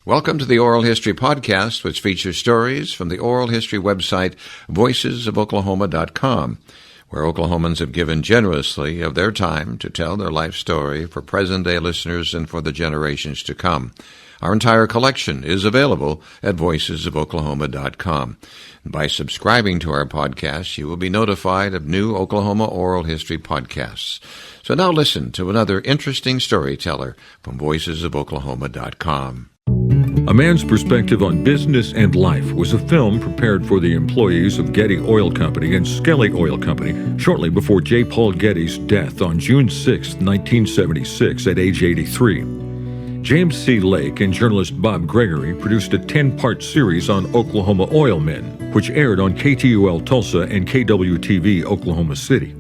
Welcome to the Oral History Podcast, which features stories from the oral history website voicesofoklahoma.com, where Oklahomans have given generously of their time to tell their life story for present-day listeners and for the generations to come. Our entire collection is available at voicesofoklahoma.com. By subscribing to our podcast, you will be notified of new Oklahoma oral history podcasts. So now listen to another interesting storyteller from voicesofoklahoma.com. A Man's Perspective on Business and Life was a film prepared for the employees of Getty Oil Company and Skelly Oil Company shortly before J. Paul Getty's death on June 6, 1976, at age 83. James C. Lake and journalist Bob Gregory produced a 10-part series on Oklahoma Oilmen, which aired on KTUL Tulsa and KWTV Oklahoma City.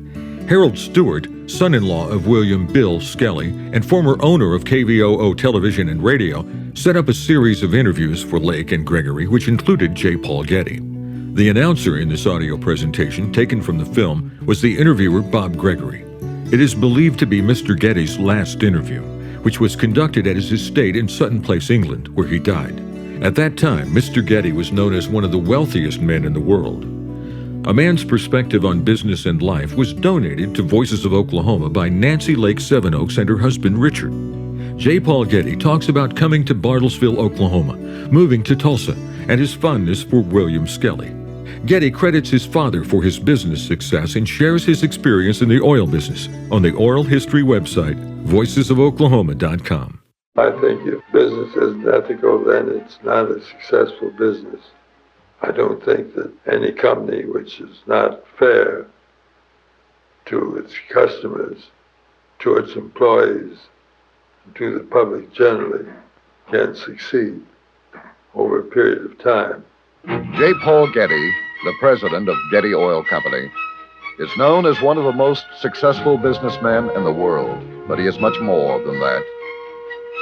Harold Stewart, son-in-law of William Bill Skelly and former owner of KVOO Television and Radio, set up a series of interviews for Lake and Gregory, which included J. Paul Getty. The announcer in this audio presentation, taken from the film, was the interviewer Bob Gregory. It is believed to be Mr. Getty's last interview, which was conducted at his estate in Sutton Place, England, where he died. At that time, Mr. Getty was known as one of the wealthiest men in the world. A Man's Perspective on Business and Life was donated to Voices of Oklahoma by Nancy Lake Sevenoaks and her husband Richard. J. Paul Getty talks about coming to Bartlesville, Oklahoma, moving to Tulsa, and his fondness for William Skelly. Getty credits his father for his business success and shares his experience in the oil business on the oral history website, voicesofoklahoma.com. I think if business isn't ethical, then it's not a successful business. I don't think that any company which is not fair to its customers, to its employees, and to the public generally can succeed over a period of time. J. Paul Getty, the president of Getty Oil Company, is known as one of the most successful businessmen in the world, but he is much more than that.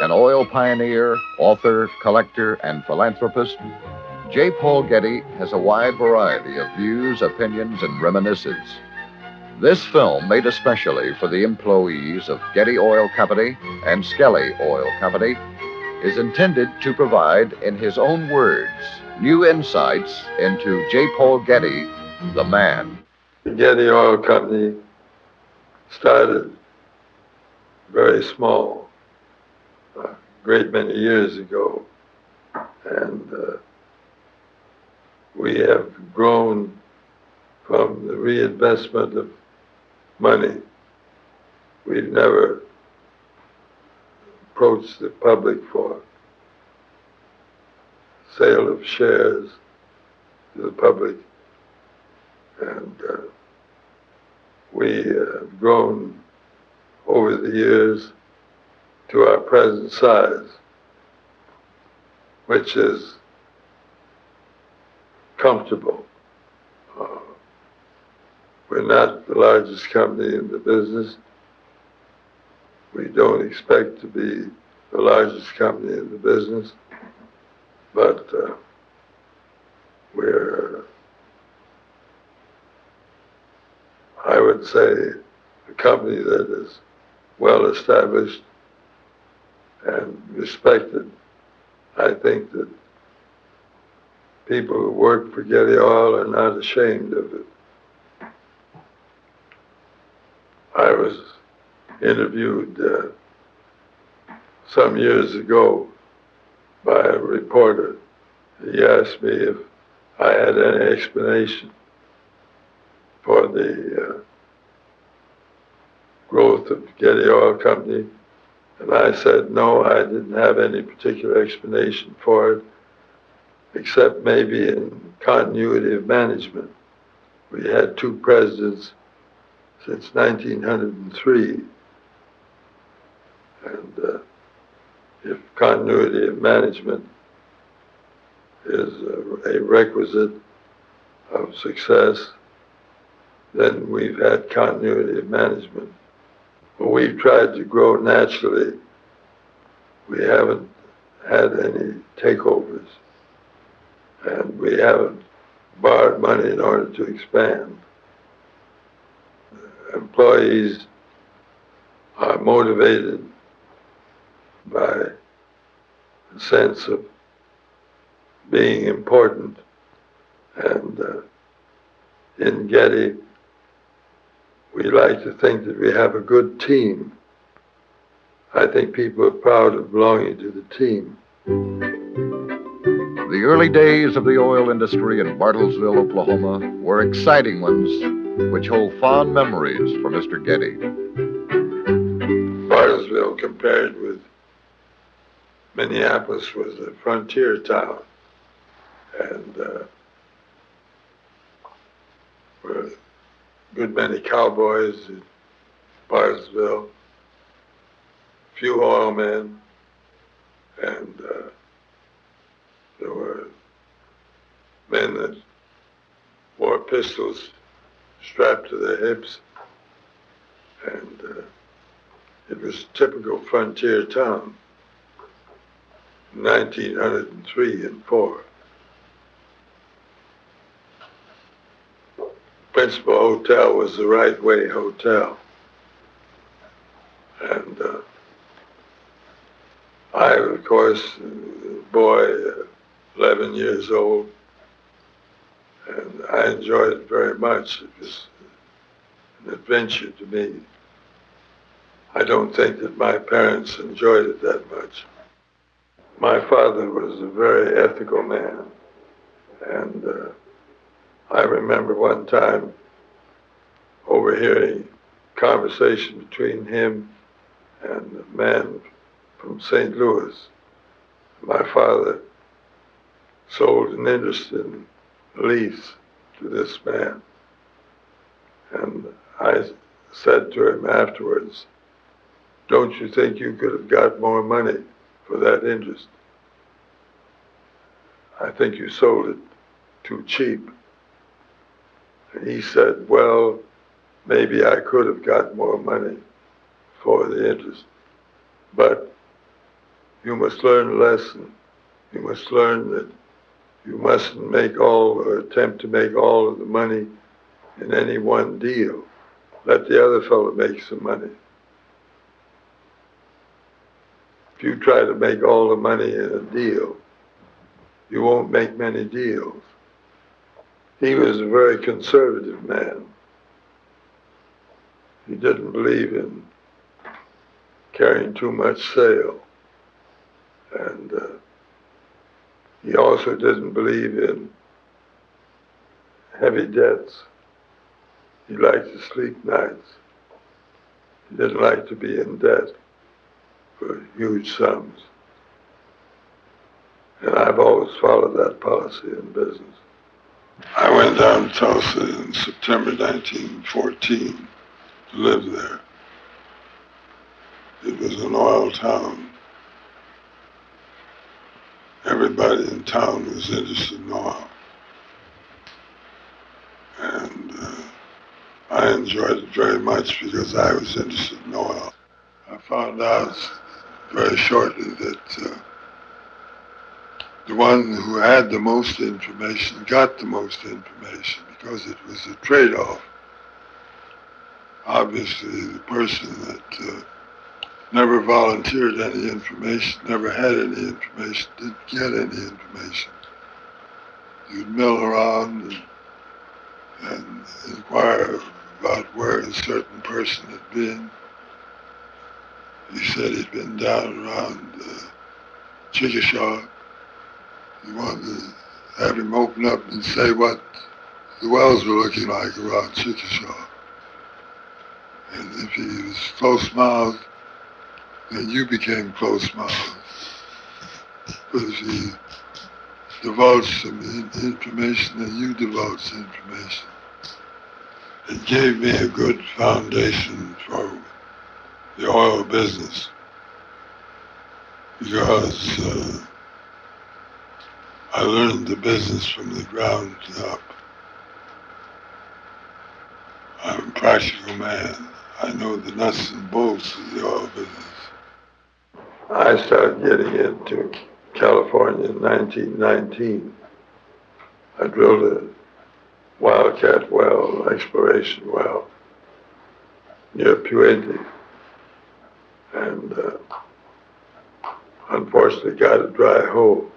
An oil pioneer, author, collector, and philanthropist, J. Paul Getty has a wide variety of views, opinions, and reminiscences. This film, made especially for the employees of Getty Oil Company and Skelly Oil Company, is intended to provide, in his own words, new insights into J. Paul Getty, the man. The Getty Oil Company started very small, a great many years ago, and we have grown from the reinvestment of money. We've never approached the public for sale of shares to the public, and we have grown over the years to our present size, which is comfortable. We're not the largest company in the business. We don't expect to be the largest company in the business, but we're, I would say, a company that is well established and respected. I think that people who work for Getty Oil are not ashamed of it. I was interviewed some years ago by a reporter. He asked me if I had any explanation for the growth of Getty Oil Company, and I said no, I didn't have any particular explanation for it, except maybe in continuity of management. We had two presidents since 1903, and if continuity of management is a requisite of success, then we've had continuity of management. But we've tried to grow naturally. We haven't had any takeovers, and we haven't borrowed money in order to expand. Employees are motivated by sense of being important. And in Getty, we like to think that we have a good team. I think people are proud of belonging to the team. The early days of the oil industry in Bartlesville, Oklahoma, were exciting ones which hold fond memories for Mr. Getty. Bartlesville, compared with Minneapolis, was a frontier town. And there were a good many cowboys in Bartlesville, few oilmen, and there were men that wore pistols strapped to their hips, and it was a typical frontier town in 1903 and 4. Principal hotel was the Right Way Hotel. And I, of course, a boy, 11 years old, and I enjoyed it very much. It was an adventure to me. I don't think that my parents enjoyed it that much. My father was a very ethical man, and I remember one time overhearing a conversation between him and a man from St. Louis. My father sold an interest in lease to this man. And I said to him afterwards, "Don't you think you could have got more money for that interest? I think you sold it too cheap." And he said, "Well, maybe I could have got more money for the interest. But you must learn a lesson. You must learn that you mustn't make all or attempt to make all of the money in any one deal. Let the other fellow make some money. If you try to make all the money in a deal, you won't make many deals." He was a very conservative man. He didn't believe in carrying too much sail. And he also didn't believe in heavy debts. He liked to sleep nights. He didn't like to be in debt for huge sums. And I've always followed that policy in business. I went down to Tulsa in September 1914 to live there. It was an oil town. Everybody in town was interested in oil. And I enjoyed it very much because I was interested in oil. I found out very shortly that the one who had the most information got the most information because it was a trade-off. Obviously, the person that never volunteered any information, never had any information, didn't get any information. You'd mill around and inquire about where a certain person had been. He said he'd been down around Chickasha. You wanted to have him open up and say what the wells were looking like around Chickasha. And if he was close-mouthed, then you became close-mouthed. But if he divulged some information, then you divulged information. It gave me a good foundation for the oil business because I learned the business from the ground up. I'm a practical man. I know the nuts and bolts of the oil business. I started getting into California in 1919. I drilled a wildcat well, exploration well, near Puente. And unfortunately got a dry hole.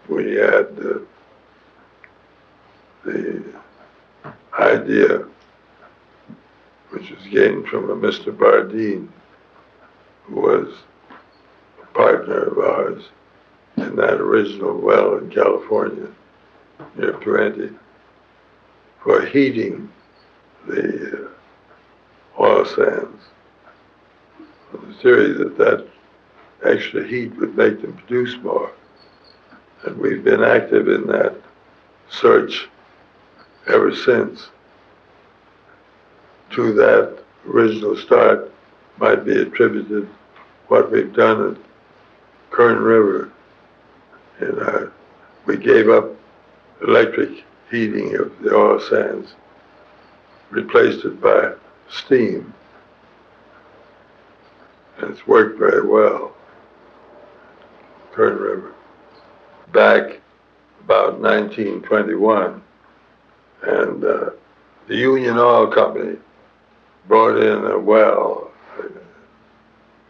We had the idea, which was gained from a Mr. Bardeen, who was a partner of ours in that original well in California, near Purenti, for heating the oil sands. The theory that extra heat would make them produce more. And we've been active in that search ever since. To that original start might be attributed what we've done at Kern River. And we gave up electric heating of the oil sands, replaced it by steam. And it's worked very well, Kern River. Back about 1921, and the Union Oil Company brought in a well, a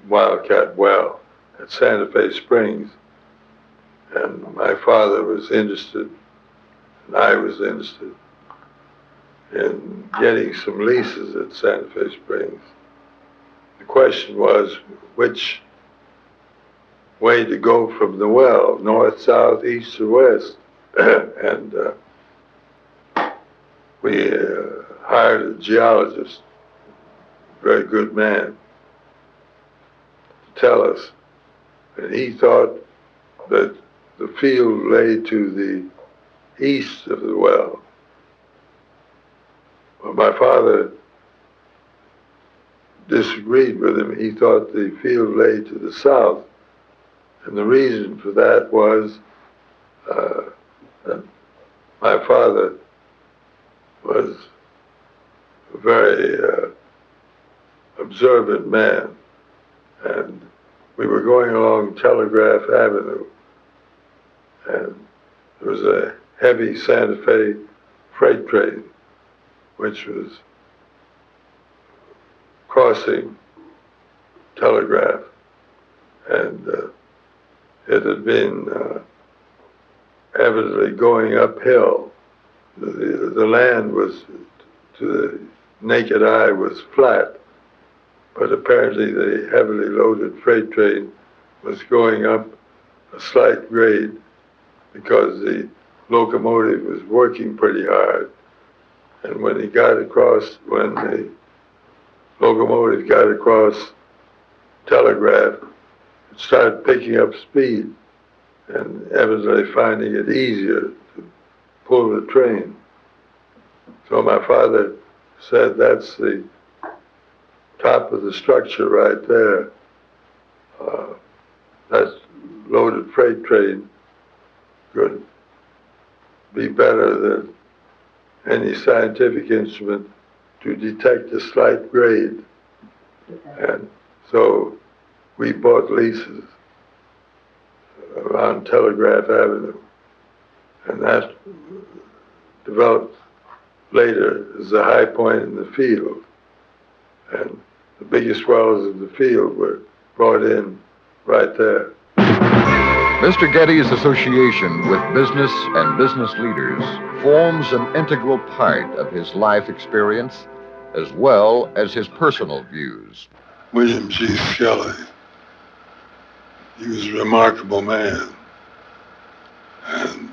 wildcat well at Santa Fe Springs, and my father was interested, and I was interested in getting some leases at Santa Fe Springs. The question was which way to go from the well, north, south, east, or west. And we hired a geologist, a very good man, to tell us. And he thought that the field lay to the east of the well. Well, my father disagreed with him. He thought the field lay to the south. And the reason for that was that my father was a very observant man. And we were going along Telegraph Avenue, and there was a heavy Santa Fe freight train, which was crossing Telegraph, and it had been evidently going uphill. The land was, to the naked eye, was flat, but apparently the heavily loaded freight train was going up a slight grade because the locomotive was working pretty hard. And when the locomotive got across Telegraph, it started picking up speed and evidently finding it easier to pull the train. So my father said, that's the top of the structure right there. That loaded freight train could be better than any scientific instrument to detect a slight grade. And so we bought leases around Telegraph Avenue, and that developed later as a high point in the field. And the biggest wells in the field were brought in right there. Mr. Getty's association with business and business leaders forms an integral part of his life experience as well as his personal views. William G. Skelly, he was a remarkable man, and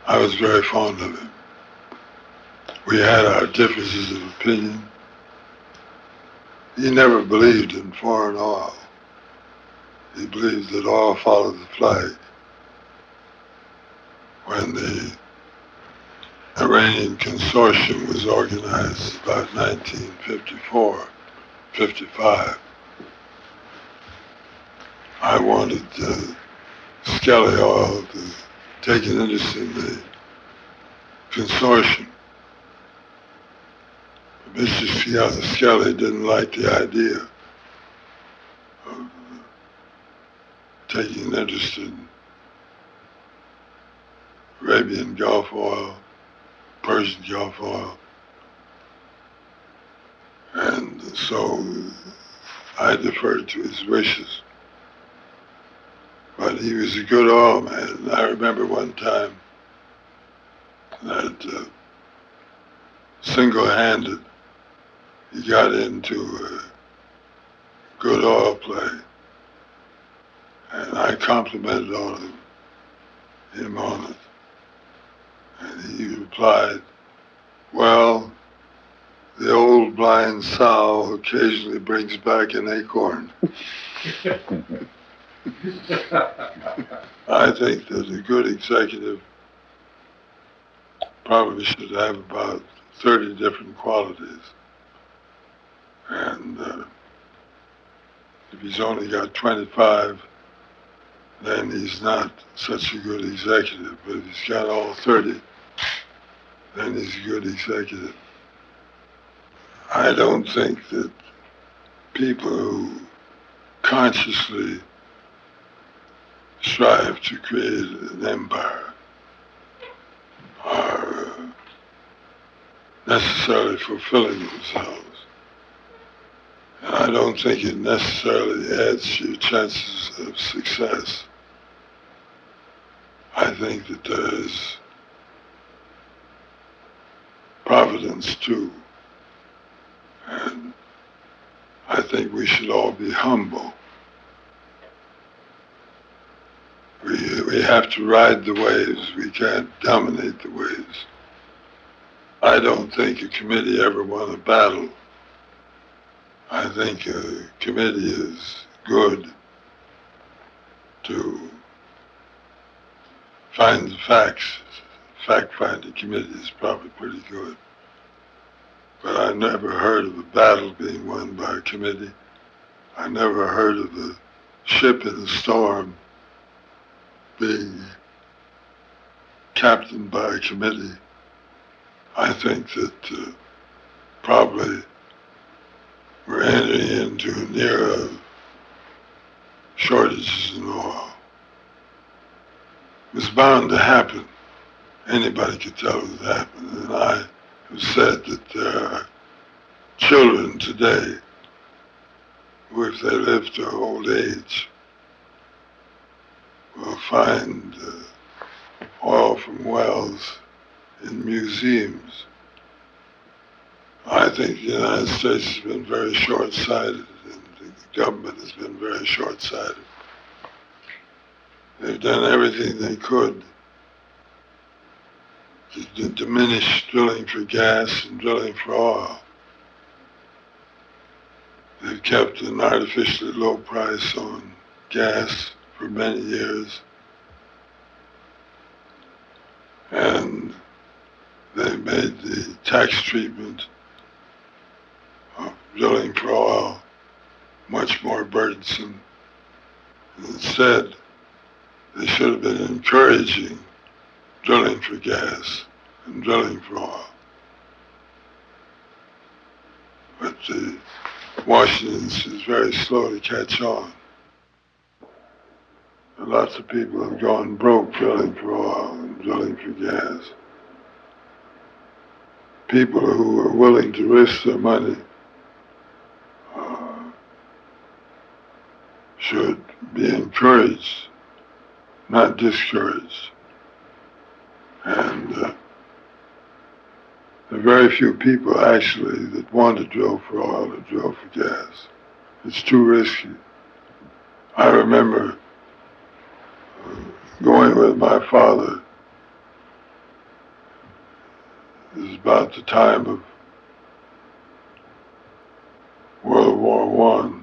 I was very fond of him. We had our differences of opinion. He never believed in foreign oil. He believed that oil followed the flag. When the Iranian consortium was organized about 1954, 55, I wanted Skelly Oil to take an interest in the consortium. Mr. Skelly didn't like the idea of taking an interest in Arabian Gulf oil, Persian Gulf oil. And so I deferred to his wishes. But he was a good oil man. I remember one time that single-handed he got into good oil play. And I complimented him on it. And he replied, well, the old blind sow occasionally brings back an acorn. I think that a good executive probably should have about 30 different qualities. And if he's only got 25, then he's not such a good executive. But if he's got all 30, then he's a good executive. I don't think that people who consciously strive to create an empire are necessarily fulfilling themselves. And I don't think it necessarily adds to your chances of success. I think that there is providence too. And I think we should all be humble. We have to ride the waves. We can't dominate the waves. I don't think a committee ever won a battle. I think a committee is good to find the facts. Fact-finding committee is probably pretty good. But I never heard of a battle being won by a committee. I never heard of a ship in a storm being captained by a committee. I think that probably we're entering into an era of shortages in oil. It was bound to happen. Anybody could tell it would happen. And I have said that there are children today who, if they live to old age, will find oil from wells in museums. I think the United States has been very short-sighted, and the government has been very short-sighted. They've done everything they could to diminish drilling for gas and drilling for oil. They've kept an artificially low price on gas for many years. And they made the tax treatment of drilling for oil much more burdensome. And instead, they should have been encouraging drilling for gas and drilling for oil. But Washington is very slow to catch on. And lots of people have gone broke drilling for oil and drilling for gas. People who are willing to risk their money should be encouraged, not discouraged. And there are very few people actually that want to drill for oil or drill for gas. It's too risky. I remember going with my father. It was about the time of World War I.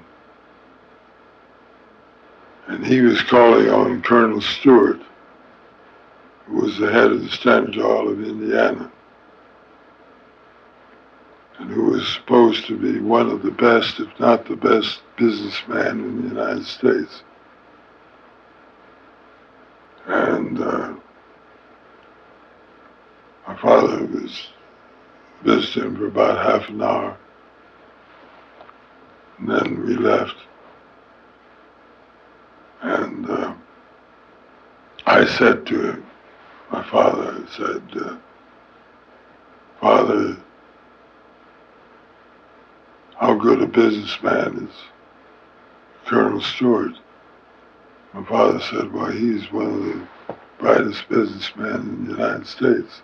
And he was calling on Colonel Stewart, who was the head of the Standard Oil of Indiana, and who was supposed to be one of the best, if not the best, businessman in the United States. And my father was visiting him for about half an hour, and then we left. And I said to him, my father, I said, Father, how good a businessman is Colonel Stewart. My father said, well, he's one of the brightest businessmen in the United States.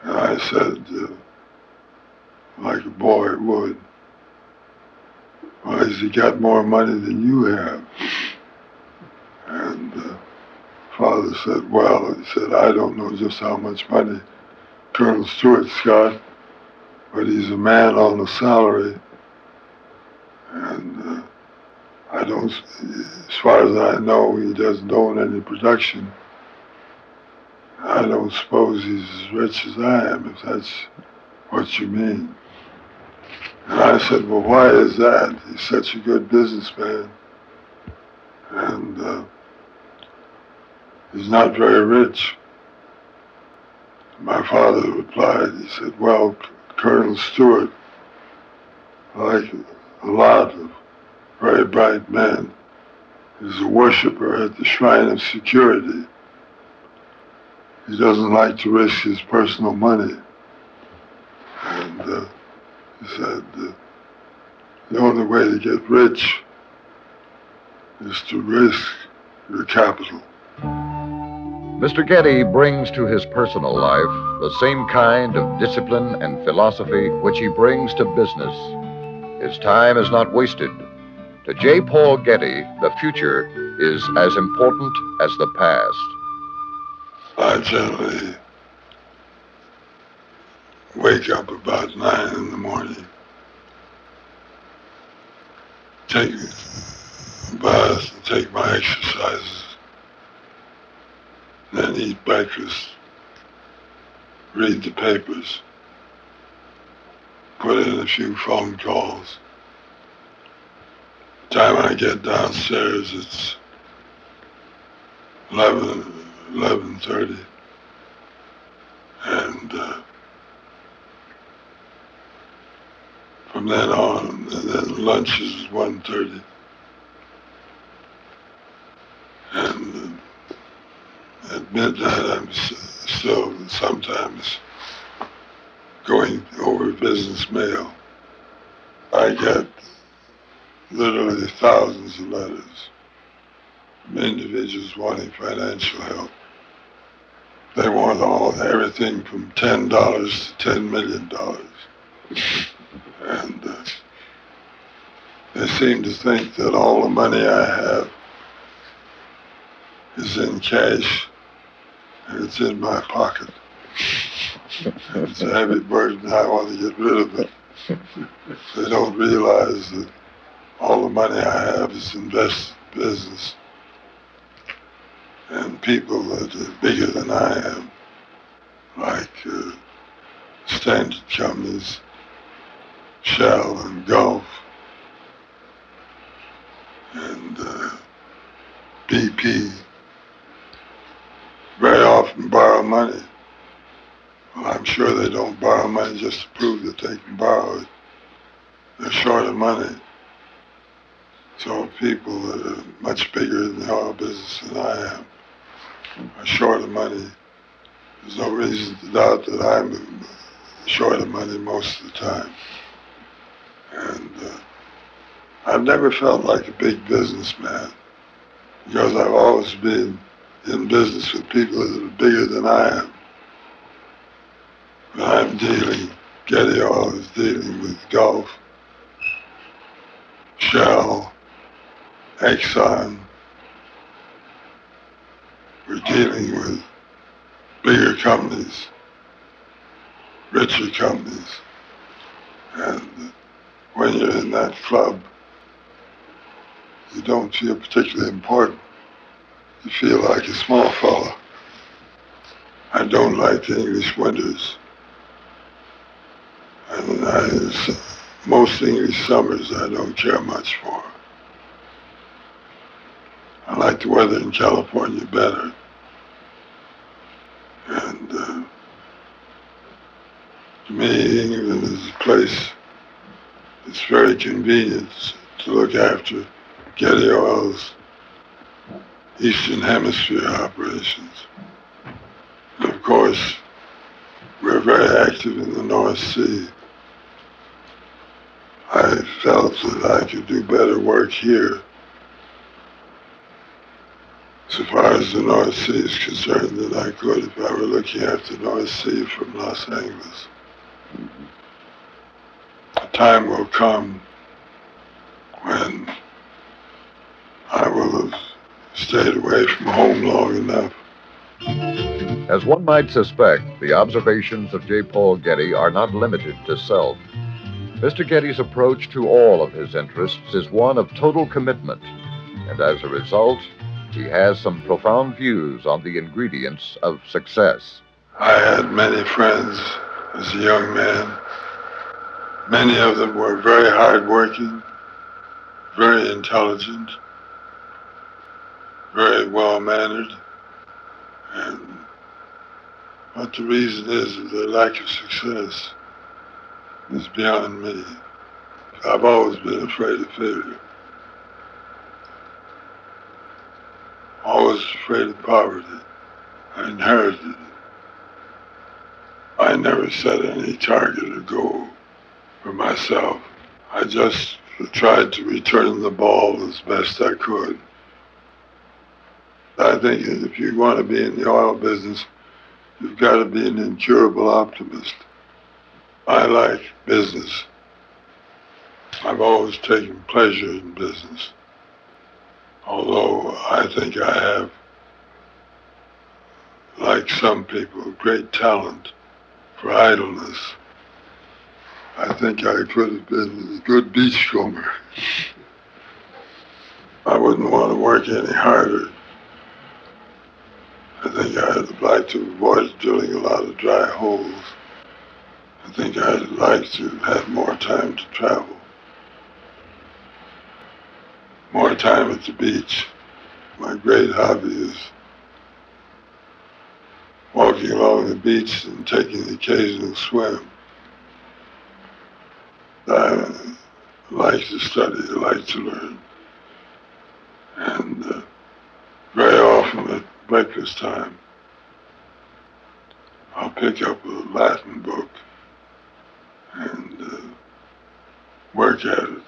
And I said, like a boy would, well, has he got more money than you have? And father said, well, he said, I don't know just how much money Colonel Stewart's got, but he's a man on a salary. And I don't, as far as I know, he doesn't own any production. I don't suppose he's as rich as I am, if that's what you mean. And I said, well, why is that? He's such a good businessman. And he's not very rich. My father replied, he said, well, Colonel Stewart, like a lot of very bright men, is a worshiper at the shrine of security. He doesn't like to risk his personal money. And he said, the only way to get rich is to risk your capital. Mr. Getty brings to his personal life the same kind of discipline and philosophy which he brings to business. His time is not wasted. To J. Paul Getty, the future is as important as the past. I generally wake up about 9 in the morning, take a bath, and take my exercises, then eat breakfast, read the papers, put in a few phone calls. By the time I get downstairs, it's 11:30, and from then on, and then lunch is 1:30, and at midnight I'm still sometimes going over business mail. I get literally thousands of letters from individuals wanting financial help. They want everything from $10 to $10 million. And they seem to think that all the money I have is in cash and it's in my pocket. And it's a heavy burden. I want to get rid of it. They don't realize that all the money I have is invested in business. And people that are bigger than I am, like standard companies, Shell and Gulf, and BP, very often borrow money. Well, I'm sure they don't borrow money just to prove that they can borrow it. They're short of money. So people that are much bigger in the oil business than I am are short of money. There's no reason to doubt that I'm short of money most of the time. And I've never felt like a big businessman because I've always been in business with people that are bigger than I am. But I'm dealing, Getty Oil is dealing with Gulf, Shell, Exxon. We're dealing with bigger companies, richer companies. And when you're in that club, you don't feel particularly important. You feel like a small fella. I don't like the English winters. And most English summers I don't care much for. I like the weather in California better. And to me, England is a place that's very convenient to look after Getty Oil's Eastern Hemisphere operations. And of course, we're very active in the North Sea. I felt that I could do better work here. So far as the North Sea is concerned, than I could if I were looking at the North Sea from Los Angeles. A time will come when I will have stayed away from home long enough. As one might suspect, the observations of J. Paul Getty are not limited to self. Mr. Getty's approach to all of his interests is one of total commitment, and as a result, he has some profound views on the ingredients of success. I had many friends as a young man. Many of them were very hardworking, very intelligent, very well-mannered, and what the reason is of their lack of success is beyond me. I've always been afraid of failure. Always afraid of poverty. I inherited it. I never set any target or goal for myself. I just tried to return the ball as best I could. I think that if you want to be in the oil business, you've got to be an incurable optimist. I like business. I've always taken pleasure in business. Although I think I have, like some people, great talent for idleness. I think I could have been a good beachcomber. I wouldn't want to work any harder. I think I'd like to avoid drilling a lot of dry holes. I think I'd like to have more time to travel. More time at the beach. My great hobby is walking along the beach and taking the occasional swim. I like to study, I like to learn. And very often at breakfast time, I'll pick up a Latin book and work at it.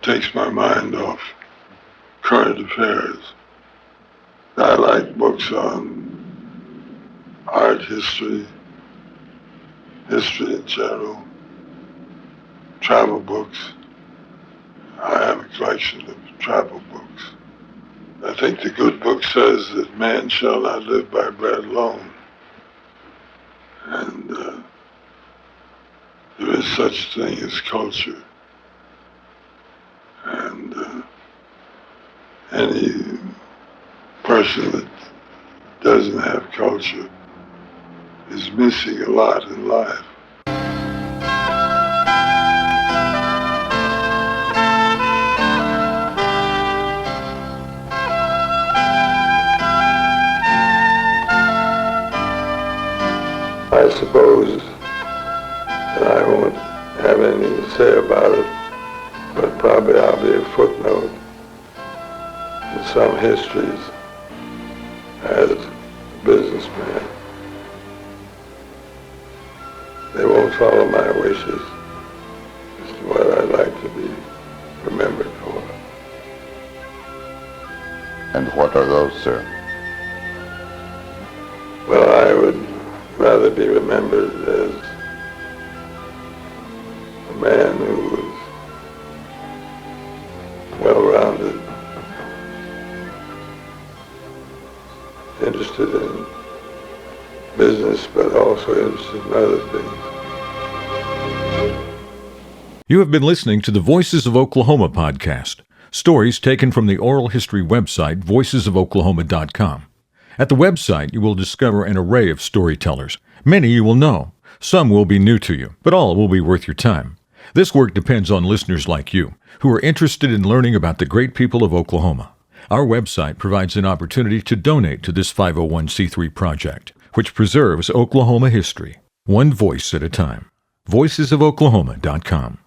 Takes my mind off current affairs. I like books on art history, history in general, travel books. I have a collection of travel books. I think the good book says that man shall not live by bread alone. And there is such a thing as culture. And any person that doesn't have culture is missing a lot in life. I suppose that I won't have anything to say about it, but probably I'll be a footnote in some histories as a businessman. They won't follow my wishes as to what I'd like to be remembered for. And what are those, sir? Well, I would rather be remembered as a man who was well-rounded, interested in business, but also interested in other things. You have been listening to the Voices of Oklahoma podcast, stories taken from the oral history website, voicesofoklahoma.com. At the website, you will discover an array of storytellers. Many you will know. Some will be new to you, but all will be worth your time. This work depends on listeners like you, who are interested in learning about the great people of Oklahoma. Our website provides an opportunity to donate to this 501c3 project, which preserves Oklahoma history, one voice at a time. voicesofoklahoma.com.